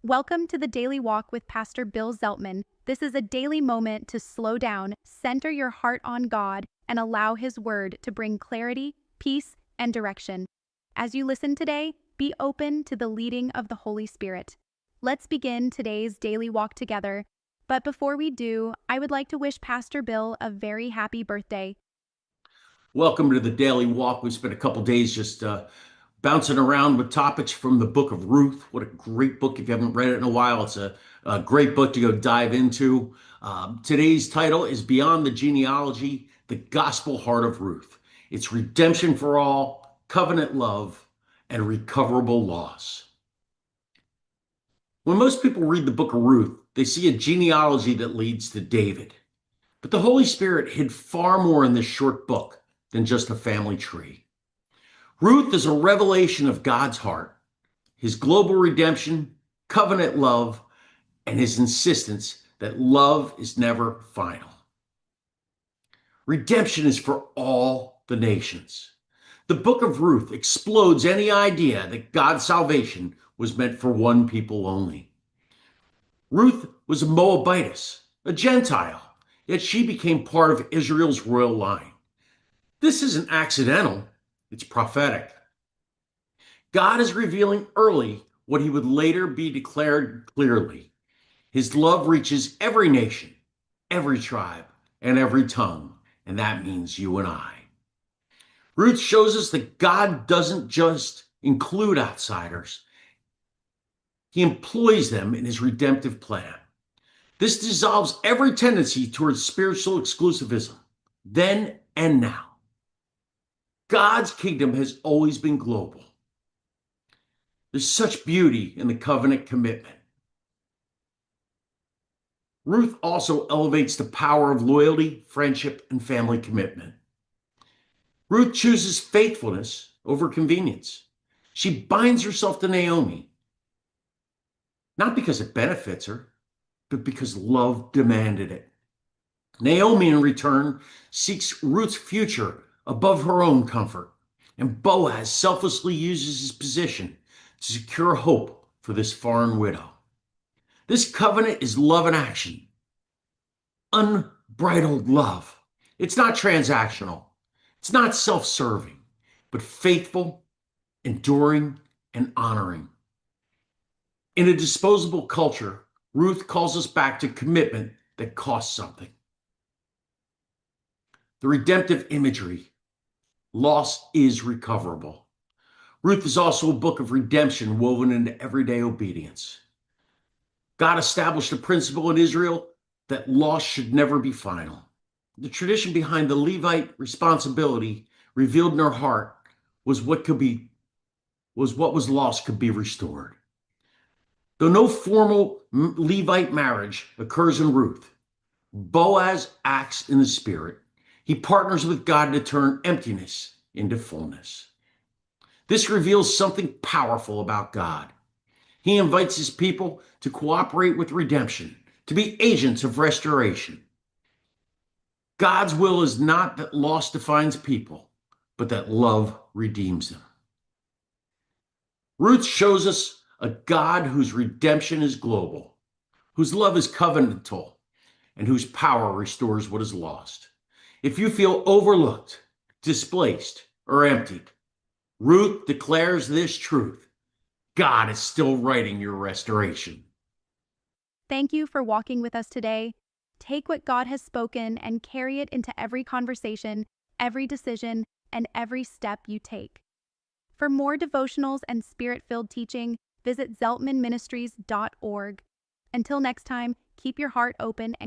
Welcome to the Daily Walk with Pastor Bill Zeltman. This is a daily moment to slow down, center your heart on God, and allow His Word to bring clarity, peace, and direction. As you listen today, be open to the leading of the Holy Spirit. Let's begin today's daily walk together. But before we do, I would like to wish Pastor Bill a very happy birthday. Welcome to the Daily Walk. We spent a couple days just bouncing around with topics from the Book of Ruth. What a great book. If you haven't read it in a while, it's a great book to go dive into. Today's title is Beyond the Genealogy, the Gospel Heart of Ruth. It's redemption for all, covenant love, and recoverable loss. When most people read the Book of Ruth, they see a genealogy that leads to David. But the Holy Spirit hid far more in this short book than just a family tree. Ruth is a revelation of God's heart, His global redemption, covenant love, and His insistence that love is never final. Redemption is for all the nations. The book of Ruth explodes any idea that God's salvation was meant for one people only. Ruth was a Moabitess, a Gentile, yet she became part of Israel's royal line. This isn't accidental, it's prophetic. God is revealing early what He would later be declared clearly. His love reaches every nation, every tribe, and every tongue, and that means you and I. Ruth shows us that God doesn't just include outsiders, He employs them in His redemptive plan. This dissolves every tendency towards spiritual exclusivism, then and now. God's kingdom has always been global. There's such beauty in the covenant commitment. Ruth also elevates the power of loyalty, friendship, and family commitment. Ruth chooses faithfulness over convenience. She binds herself to Naomi, not because it benefits her, but because love demanded it. Naomi, in return, seeks Ruth's future above her own comfort, and Boaz selflessly uses his position to secure hope for this foreign widow. This covenant is love in action, unbridled love. It's not transactional, it's not self-serving, but faithful, enduring, and honoring. In a disposable culture, Ruth calls us back to commitment that costs something. The redemptive imagery. Loss is recoverable. Ruth is also a book of redemption woven into everyday obedience. God established a principle in Israel that loss should never be final. The tradition behind the Levite responsibility revealed in her heart was what was lost could be restored. Though no formal Levite marriage occurs in Ruth, Boaz acts in the Spirit. He partners with God to turn emptiness into fullness. This reveals something powerful about God. He invites His people to cooperate with redemption, to be agents of restoration. God's will is not that loss defines people, but that love redeems them. Ruth shows us a God whose redemption is global, whose love is covenantal, and whose power restores what is lost. If you feel overlooked, displaced, or emptied, Ruth declares this truth: God is still writing your restoration. Thank you for walking with us today. Take what God has spoken and carry it into every conversation, every decision, and every step you take. For more devotionals and spirit-filled teaching, visit zeltmanministries.org. Until next time, keep your heart open and